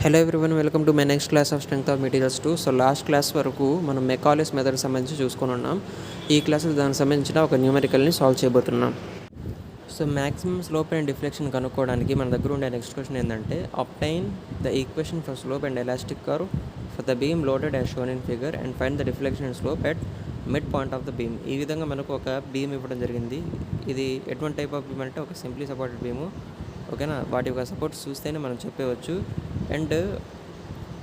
Hello everyone, welcome to my next class of strength of materials 2. So last class వరకు మనం మెకాలెస్ method సంబంధించి చూసుకొని ఉన్నాం. ఈ క్లాస్లో దానికి సంబంధించిన ఒక న్యూమరికల్ని సాల్వ్ చేయబోతున్నాం. So maximum slope and deflection కనుక్కోవడానికి మన దగ్గర ఉండే నెక్స్ట్ క్వశ్చన్ ఏంటంటే, obtain the equation for slope and elastic curve for the beam loaded as shown in figure and find the deflection and slope at mid point of the beam. ఈ విధంగా మనకు ఒక beam ఇవ్వడం జరిగింది. ఇది ఎటువంటి type of beam అంటే ఒక సింప్లీ సపోర్టెడ్ బీము. ఓకేనా, వాటి యొక్క సపోర్ట్స్ చూస్తేనే మనం చెప్పవచ్చు. And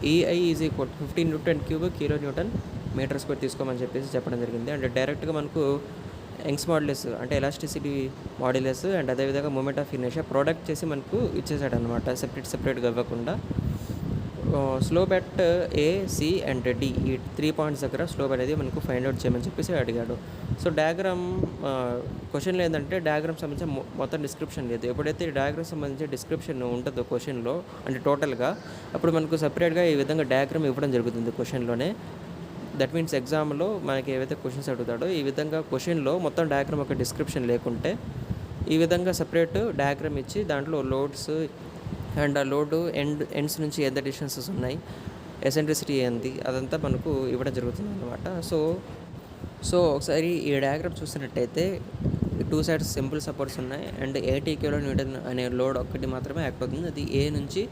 EI is equal 15 N³ kilo newton metre square తీసుకోమని చెప్పడం జరిగింది. అండ్ డైరెక్ట్గా మనకు యంగ్స్ మాడ్యులస్ అంటే ఎలాస్టిసిటీ మాడ్యులస్ అండ్ అదేవిధంగా మూమెంట్ ఆఫ్ ఇనర్షియా ప్రోడక్ట్ చేసి మనకు ఇచ్చేసాడు అనమాట, సెపరేట్గా ఇవ్వకుండా. Slope at A, C and D, ఈ 3 పాయింట్స్ దగ్గర స్లోప్ అనేది మనకు ఫైండ్ అవుట్ చేయమని చెప్పేసి అడిగాడు. సో డయాగ్రామ్ క్వశ్చన్లో ఏంటంటే డయాగ్రామ్ సంబంధించిన మొత్తం డిస్క్రిప్షన్ లేదు. ఎప్పుడైతే డయాగ్రామ్ సంబంధించిన డిస్క్రిప్షన్ ఉంటుందో క్వశ్చన్లో అంటే టోటల్గా, అప్పుడు మనకు సపరేట్గా ఈ విధంగా డయాగ్రామ్ ఇవ్వడం జరుగుతుంది క్వశ్చన్లోనే. దట్ మీన్స్ ఎగ్జామ్లో మనకి ఏవైతే క్వశ్చన్స్ అడుగుతాడో ఈ విధంగా క్వశ్చన్లో మొత్తం డయాగ్రామ్ ఒక డిస్క్రిప్షన్ లేకుంటే ఈ విధంగా సపరేట్ డయాగ్రామ్ ఇచ్చి దాంట్లో లోడ్స్ అండ్ ఆ లోడు ఎండ్స్ నుంచి ఎంత డిస్టెన్సెస్ ఉన్నాయి, ఎసెంట్రిసిటీ ఏంది, అదంతా మనకు ఇవ్వడం జరుగుతుంది అన్నమాట. సో ఒకసారి ఈ డయాగ్రామ్ చూసినట్టయితే 2 సైడ్స్ సింపుల్ సపోర్ట్స్ ఉన్నాయి అండ్ 80 kN అనే లోడ్ ఒక్కటి మాత్రమే యాక్ట్ అవుతుంది. అది ఏ నుంచి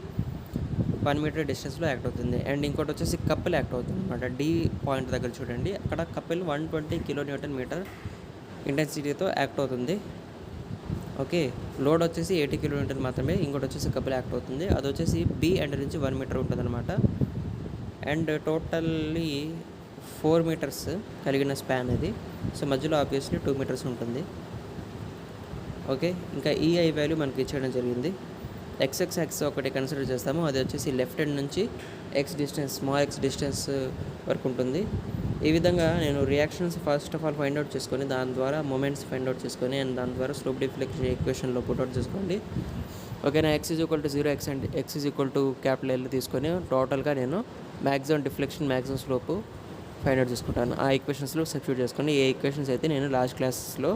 1 మీటర్ డిస్టెన్స్లో యాక్ట్ అవుతుంది. అండ్ ఇంకోటి వచ్చేసి కపుల్ యాక్ట్ అవుతుంది అనమాట. డి పాయింట్ దగ్గర చూడండి, అక్కడ కపుల్ 120 kN ఇంటెన్సిటీతో యాక్ట్ అవుతుంది. ఓకే, లోడ్ వచ్చేసి 80 kN మాత్రమే. ఇంకోటి వచ్చేసి కపుల్ యాక్ట్ అవుతుంది, అది వచ్చేసి బి ఎండ్ నుంచి 1 మీటర్ ఉంటుంది అనమాట. అండ్ టోటల్లీ 4 మీటర్స్ కలిగిన స్పాన్ ఇది. సో మధ్యలో ఆబ్వియస్లీ 2 మీటర్స్ ఉంటుంది. ఓకే, ఇంకా ఈఐ వాల్యూ మనకి ఇచ్చేయడం జరిగింది. ఎక్స్ఎక్స్ ఒకటి కన్సిడర్ చేస్తాము, అది వచ్చేసి లెఫ్ట్ హ్యాండ్ నుంచి స్మాల్ ఎక్స్ డిస్టెన్స్ వరకు ఉంటుంది. ఈ విధంగా నేను reactions first of all find out చేసుకొని దాని ద్వారా మూమెంట్స్ ఫైండ్ అవుట్ చేసుకొని అండ్ దాని ద్వారా స్లోప్ డిఫ్లెక్షన్ ఈక్వేషన్లో పుట్అవుట్ చేసుకోండి. ఓకేనా, x=0, x అండ్ x=L తీసుకొని టోటల్గా నేను maximum deflection maximum slope find out చేసుకుంటాను. ఆ ఈక్వేషన్స్లో సబ్స్టిట్యూట్ చేసుకొని ఏ ఈక్వేషన్స్ అయితే నేను లాస్ట్ క్లాస్లో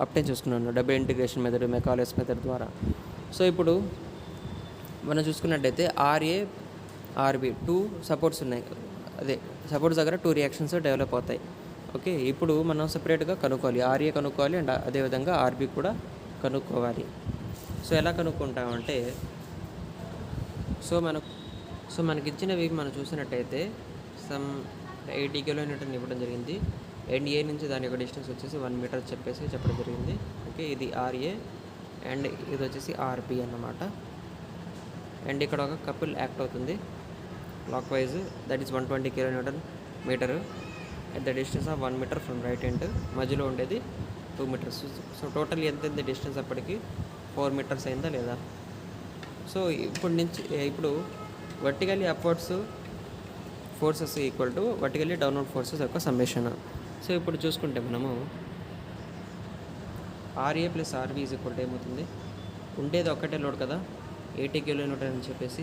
అప్టైన్ చేసుకున్నాను డబుల్ ఇంటిగ్రేషన్ మెథడ్, మెకాలెస్ మెథడ్ ద్వారా. సో ఇప్పుడు మనం చూసుకున్నట్టయితే ఆర్ఏ, ఆర్బి 2 సపోర్ట్స్ ఉన్నాయి. అదే సపోర్ట్స్ దగ్గర 2 రియాక్షన్స్ డెవలప్ అవుతాయి. ఓకే, ఇప్పుడు మనం సపరేట్గా కనుక్కోవాలి, ఆర్ఏ కనుక్కోవాలి అండ్ అదేవిధంగా ఆర్బి కూడా కనుక్కోవాలి. సో ఎలా కనుక్కుంటామంటే, సో మనకి ఇచ్చినవి మనం చూసినట్టయితే సమ్ 80 kN ఇవ్వడం జరిగింది. అండ్ ఏ నుంచి దాని యొక్క డిస్టెన్స్ వచ్చేసి 1 మీటర్ చెప్పడం జరిగింది. ఓకే, ఇది ఆర్ఏ అండ్ ఇది వచ్చేసి ఆర్బి అన్నమాట. అండ్ ఇక్కడ ఒక కపుల్ యాక్ట్ అవుతుంది clockwise, that is 120 kN metre at the distance of 1 metre from right end. మధ్యలో ఉండేది 2 మీటర్స్. సో టోటల్ ఎంత డిస్టెన్స్ అప్పటికి 4 మీటర్స్ అయిందా లేదా. సో ఇప్పుడు vertically upwards forces equal to vertically downward forces యొక్క సమ్మేషన్. సో ఇప్పుడు చూసుకుంటే మనము RA plus RB is equal to ఏమవుతుంది, ఉండేది ఒక్కటే లోడ్ కదా 80 kN అని చెప్పేసి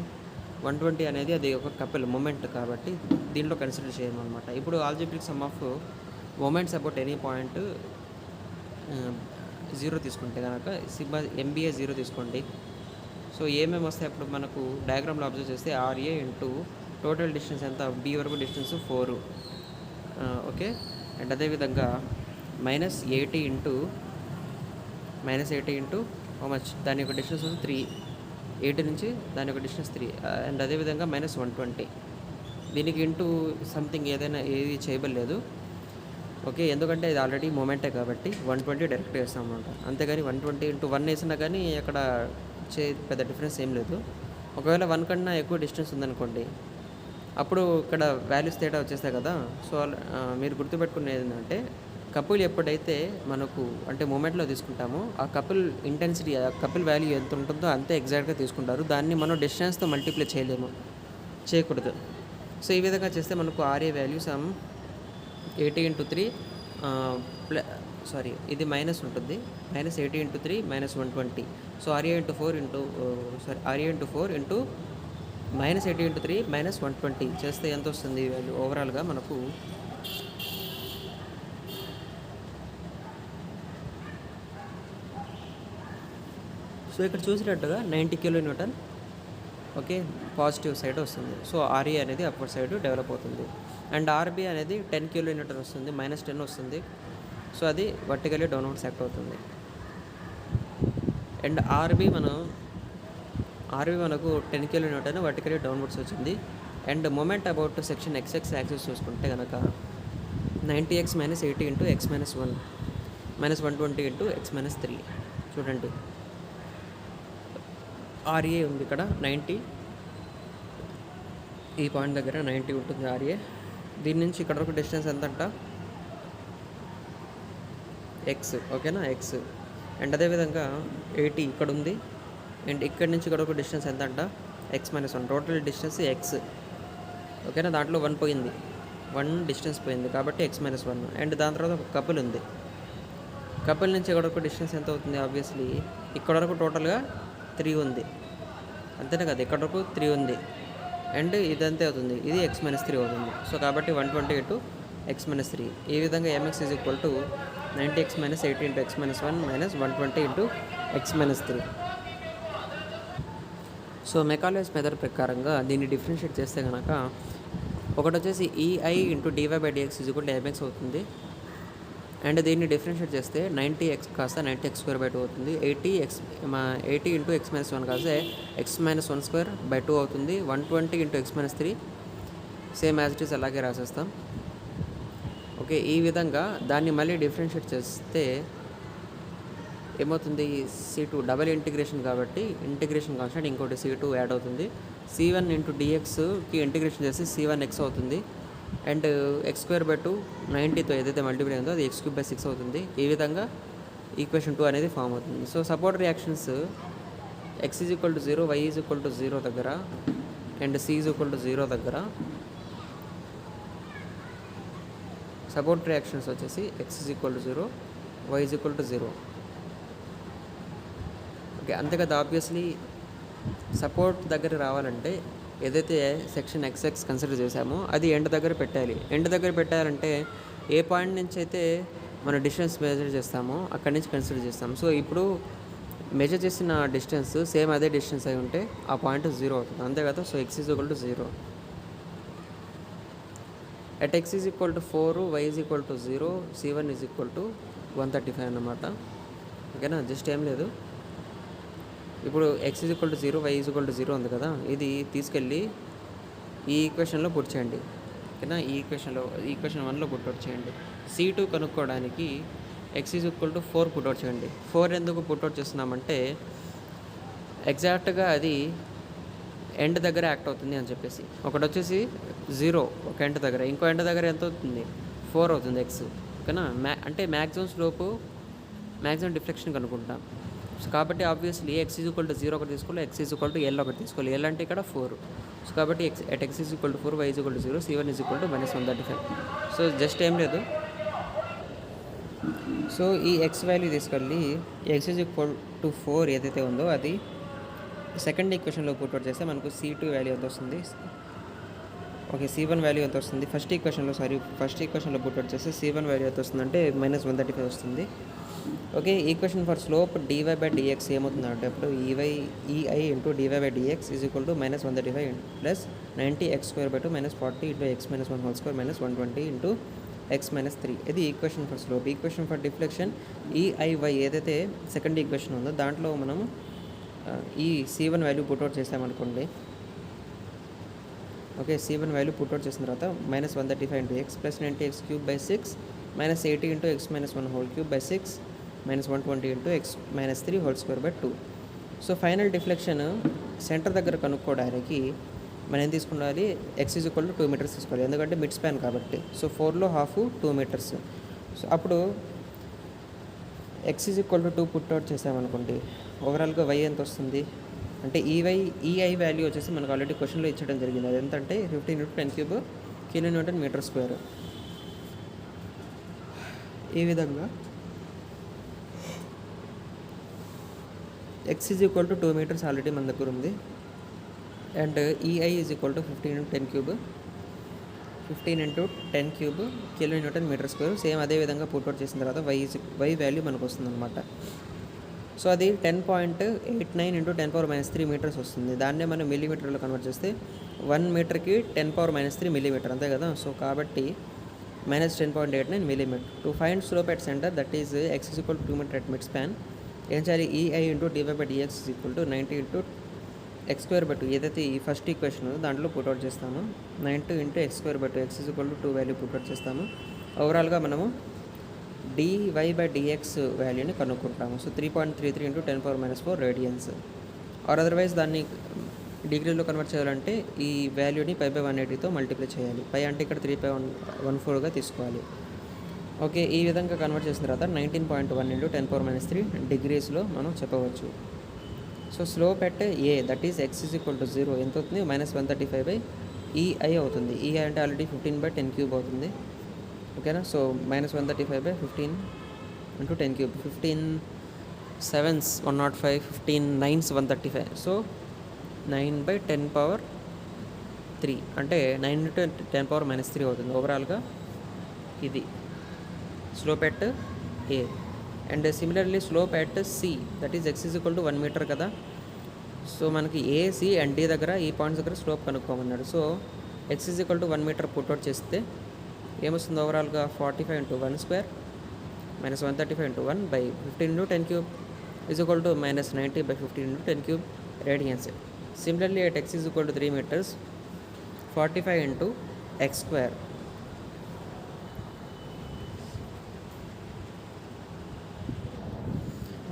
120 అనేది అది ఒక కపుల్ మూమెంట్ కాబట్టి దీంట్లో కన్సిడర్ చేయమన్నమాట. ఇప్పుడు algebraic sum of moments about any point 0 తీసుకుంటే కనుక సిగ్మా ఎంబీఏ 0 తీసుకోండి. సో ఏమేమి వస్తాయి అప్పుడు మనకు డయాగ్రామ్లో అబ్జర్వ్ చేస్తే ఆర్ఏ ఇంటూ టోటల్ డిస్టెన్స్ ఎంత, బి వరకు డిస్టెన్స్ 4. ఓకే, అండ్ అదేవిధంగా -80 ఇంటూ హౌ మచ్, దాని యొక్క డిస్టెన్స్ 3, 80 నుంచి దాని యొక్క డిస్టెన్స్ 3 అండ్ అదేవిధంగా -120. దీనికి ఇంటూ సంథింగ్ ఏదైనా ఏది చేయబడలేదు. ఓకే, ఎందుకంటే ఇది ఆల్రెడీ మూమెంటే కాబట్టి 120 డైరెక్ట్ వేస్తాం అనమాట. అంతేగాని 120 ఇంటూ 1 వేసినా కానీ అక్కడ పెద్ద డిఫరెన్స్ ఏం లేదు. ఒకవేళ 1 కన్నా ఎక్కువ డిస్టెన్స్ ఉందనుకోండి, అప్పుడు ఇక్కడ వాల్యూస్ తేడా వచ్చేస్తాయి కదా. సో మీరు గుర్తుపెట్టుకునేది ఏంటంటే, కపుల్ ఎప్పుడైతే మనకు అంటే మూమెంట్లో తీసుకుంటామో ఆ కపుల్ ఇంటెన్సిటీ, ఆ కపుల్ వాల్యూ ఎంత ఉంటుందో అంతే ఎగ్జాక్ట్గా తీసుకుంటారు. దాన్ని మనం డిస్టెన్స్తో మల్టిప్లై చేయకూడదు. సో ఈ విధంగా చేస్తే మనకు ఆర్ఏ వాల్యూ సమ్ 80 ఇంటూ 3 ఇది మైనస్ ఉంటుంది, -80 into 3 -120. So RA into 4 into -80 into 3 -120 చేస్తే ఎంత వస్తుంది వాల్యూ ఓవరాల్గా మనకు. సో ఇక్కడ చూసినట్టుగా 90 kN ఓకే, పాజిటివ్ సైడ్ వస్తుంది. సో ఆర్ఏ అనేది అప్వర్డ్ సైడ్ డెవలప్ అవుతుంది. అండ్ ఆర్బీ అనేది 10 కిలోన్యూటన్ వస్తుంది, -10 వస్తుంది. సో అది వర్టికల్లీ డౌన్వర్డ్స్ యాక్ట్ అవుతుంది. అండ్ ఆర్బీ మనకు 10 కిలోన్యూటన్ వర్టికల్లీ డౌన్వర్డ్స్ వచ్చింది. And moment about section XX axis చూసుకుంటే కనుక 90x - 80 × x - 1 -120 × x - 3. చూడండి, ఆర్ఏ ఉంది ఇక్కడ 90, ఈ పాయింట్ దగ్గర 90 ఉంటుంది ఆర్ఏ. దీని నుంచి ఇక్కడ వరకు డిస్టెన్స్ ఎంతంట, ఎక్స్. ఓకేనా, ఎక్స్. అండ్ అదేవిధంగా 80 ఇక్కడ ఉంది. అండ్ ఇక్కడ నుంచి ఇక్కడ వరకు డిస్టెన్స్ ఎంతంట, x - 1. Total distance X. ఓకేనా, దాంట్లో 1 పోయింది, 1 డిస్టెన్స్ పోయింది కాబట్టి x - 1. అండ్ దాని తర్వాత ఒక కపుల్ ఉంది. కపుల్ నుంచి ఇక్కడ వరకు డిస్టెన్స్ ఎంత అవుతుంది, ఆబ్వియస్లీ ఇక్కడ వరకు టోటల్గా 3 ఉంది, అంతేనా కదా, ఇక్కడ వరకు 3 ఉంది. అండ్ ఇదంతే అవుతుంది, ఇది x - 3 అవుతుంది. సో కాబట్టి 120 × x - 3. ఈ విధంగా mx = 90x - 80 × x - 1 -120 × x - 3. So మెకాలేస్ method ప్రకారంగా దీన్ని డిఫరెన్షియేట్ చేస్తే కనుక ఒకటి వచ్చేసి EI × dy/dx = mx అవుతుంది. అండ్ దీన్ని డిఫరెన్షియేట్ చేస్తే 90x కాస్త 90x² అవుతుంది. 80 × x - 1 కాస్త x - 1² అవుతుంది. 120 × x - 3 same as it is అలాగే రాసేస్తాం. ఓకే, ఈ విధంగా దాన్ని మళ్ళీ డిఫరెన్షియేట్ చేస్తే ఏమవుతుంది, C2 డబల్ ఇంటిగ్రేషన్ కాబట్టి ఇంటిగ్రేషన్ కాన్స్టెంట్ ఇంకోటి C2 యాడ్ అవుతుంది. C1 × dxకి ఇంటిగ్రేషన్ చేస్తే C1x అవుతుంది. అండ్ x²/2 90తో ఏదైతే మల్టిప్లై అయిందో అది x³/6 అవుతుంది. ఈ విధంగా ఈక్వేషన్ 2 అనేది ఫామ్ అవుతుంది. So support reactions x = 0, y = 0 దగ్గర అండ్ c = 0 దగ్గర సపోర్ట్ రియాక్షన్స్ వచ్చేసి x = 0, y = 0. ఓకే, అంతే కదా. ఆబ్వియస్లీ సపోర్ట్ దగ్గర రావాలంటే ఏదైతే సెక్షన్ XX కన్సిడర్ చేసామో అది ఎండ్ దగ్గర పెట్టాలి. ఎండ్ దగ్గర పెట్టాలంటే ఏ పాయింట్ నుంచి అయితే మనం డిస్టెన్స్ మెజర్ చేస్తామో అక్కడి నుంచి కన్సిడర్ చేస్తాం. సో ఇప్పుడు మెజర్ చేసిన డిస్టెన్స్ సేమ్ అదే డిస్టెన్స్ అయి ఉంటే ఆ పాయింట్ 0 అవుతుంది, అంతే కదా. So x = 0. At x = 4, y = 0, C1 = 135 అన్నమాట. ఓకేనా, జస్ట్ ఏం లేదు. ఇప్పుడు x = 0, y = 0 ఉంది కదా, ఇది తీసుకెళ్ళి ఈ ఈక్వేషన్లో పుట్ చేయండి. ఓకేనా, ఈక్వేషన్ 1లో పుట్అవుట్ చేయండి. C2 కనుక్కోవడానికి x = 4 పుట్అవుట్ చేయండి. 4 ఎందుకు పుట్అవుట్ చేస్తున్నామంటే ఎగ్జాక్ట్గా అది ఎండ్ దగ్గర యాక్ట్ అవుతుంది అని చెప్పేసి. ఒకటి వచ్చేసి 0 ఒక ఎండ్ దగ్గర, ఇంకో ఎండ్ దగ్గర ఎంత అవుతుంది, 4 అవుతుంది x. ఓకేనా, అంటే మ్యాక్సిమం స్లోపు మ్యాక్సిమం డిఫ్లెక్షన్ కనుక్కుంటాం. సో కాబట్టి ఆబ్వియస్లీ x = 0 ఒకటి తీసుకోవాలి, x = L ఒకటి తీసుకోవాలి. L అంటే ఇక్కడ 4. సో కాబట్టి at x = 4, y = 0, C1 = -135. So just ఏం లేదు. సో ఈ x వాల్యూ తీసుకెళ్ళి x = 4 ఏదైతే ఉందో అది సెకండ్ ఈక్వేషన్లో పుట్అవుట్ చేస్తే మనకు C2 వాల్యూ ఎంత వస్తుంది, ఓకే C1 వాల్యూ ఎంత వస్తుంది. ఫస్ట్ ఈక్వేషన్లో పుట్అవుట్ చేస్తే C1 వాల్యూ ఎంత వస్తుందంటే -135 వస్తుంది. Okay, equation for slope dy/dx ఏమవుతుందంటే అప్పుడు EI × dy/dx = -135 + 90x²/2 -40 × x - 1² -120 × x - 3. ఇది equation for slope. Equation for deflection EIY ఏదైతే సెకండ్ ఈక్వేషన్ ఉందో దాంట్లో మనం ఈ C1 వాల్యూ పుట్అవుట్ చేసామనుకోండి. ఓకే, C1 వాల్యూ పుట్అవుట్ చేసిన తర్వాత -135 × x + 90x³/6 -80 × x - 1³/6 -120 × x - 3² so final deflection centre దగ్గర కనుక్కోవడానికి మనం ఏం తీసుకుండాలి, x = 2 మీటర్స్ తీసుకోవాలి, ఎందుకంటే మిడ్ స్పాన్ కాబట్టి. సో 4లో హాఫ్ 2 మీటర్స్. సో అప్పుడు x = 2 పుట్అవుట్ చేసామనుకోండి, ఓవరాల్గా y ఎంత వస్తుంది అంటే EI వాల్యూ వచ్చేసి మనకు ఆల్రెడీ క్వశ్చన్లో ఇచ్చడం జరిగింది. అది ఎంతంటే 15 × 10³ kN/m². ఈ విధంగా x = 2 మీటర్స్ ఆల్రెడీ మన దగ్గర ఉంది. And EI = 15 × 10³ kN/m². సేమ్ అదే విధంగా పుట్అవుట్ చేసిన తర్వాత y వాల్యూ మనకు వస్తుంది అనమాట. సో అది 10.89 ఇంటూ 10⁻³ మీటర్స్ వస్తుంది. దాన్నే మనం మిల్లీమీటర్లో కన్వర్ట్ చేస్తే 1 మీటర్కి 10⁻³ మిల్లీమీటర్ అంతే కదా. సో కాబట్టి -10.89 millimetre. To find slope at centre that is x is equal to 2 metre at mid span ఏం చేయాలి, EI into dy/dx is equal to 90 into x²/2 ఏదైతే ఈ ఫస్ట్ ఈక్వేషన్ ఉందో దాంట్లో పుట్అవుట్ చేస్తాము. 90 into x²/2 x is equal to 2 value put out చేస్తాము. ఓవరాల్గా మనము dy/dx వాల్యూని కనుక్కుంటాము. So 3.33 into 10⁻⁴ radians. Or otherwise దాన్ని డిగ్రీలో కన్వర్ట్ చేయాలంటే ఈ వాల్యూని π/180తో మల్టిప్లై చేయాలి. పై అంటే ఇక్కడ 3/14గా తీసుకోవాలి. ఓకే, ఈ విధంగా కన్వర్ట్ చేసిన తర్వాత 19.1 ఇంటూ 10⁻³ డిగ్రీస్లో మనం చెప్పవచ్చు. So slope at A that is x is equal to 0 ఎంత అవుతుంది, -135/EI అవుతుంది. ఈఐ అంటే ఆల్రెడీ 15/10³ అవుతుంది. ఓకేనా. So -135/15 into 10³ 15 7s 105, 15 9s 135. So 9/10⁻³ అంటే 9 ఇంటూ 10⁻³ అవుతుంది. ఓవరాల్గా ఇది slope at A. And similarly slope at C that is x is equal to 1 metre కదా. సో మనకి ఏ, సి అండ్ డి దగ్గర ఈ పాయింట్స్ దగ్గర స్లోప్ కనుక్కోమన్నాడు. So x is equal to 1 metre put out చేస్తే ఏమొస్తుంది, ఓవరాల్గా 45 into 1² -135 into 1/15 into 10³ is equal to -90/15 into 10³ radians. Similarly at x is equal to 3 metres 45 into x²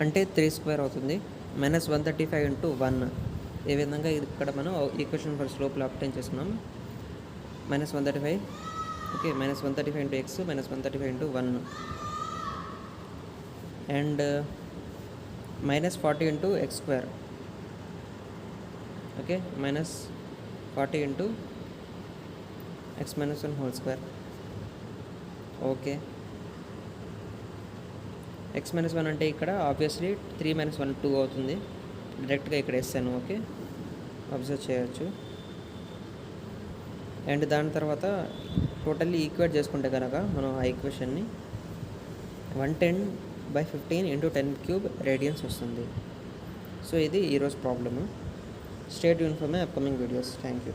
అంటే 3² అవుతుంది. -135 ఇంటూ 1 ఏ విధంగా ఇక్కడ మనం ఈక్వేషన్ ఫర్ స్లోప్లో అప్టైన్ చేసుకున్నాం. -135 okay, -135 into x -135 into 1 and -40 into x² okay, -40 into x - 1² okay. x - 1 అంటే ఇక్కడ obviously 3 - 1 2 అవుతుంది. డైరెక్ట్గా ఇక్కడ వేస్తాను. ఓకే, అబ్జర్వ్ చేయొచ్చు. అండ్ దాని తర్వాత టోటల్లీ ఈక్వేట్ చేసుకుంటే కనుక మనం ఆ ఈక్వేషన్ని 110/15 ఇంటూ 10³ రేడియన్స్ వస్తుంది. సో ఇది ఈరోజు problem. Stay tune for my upcoming videos. Thank you.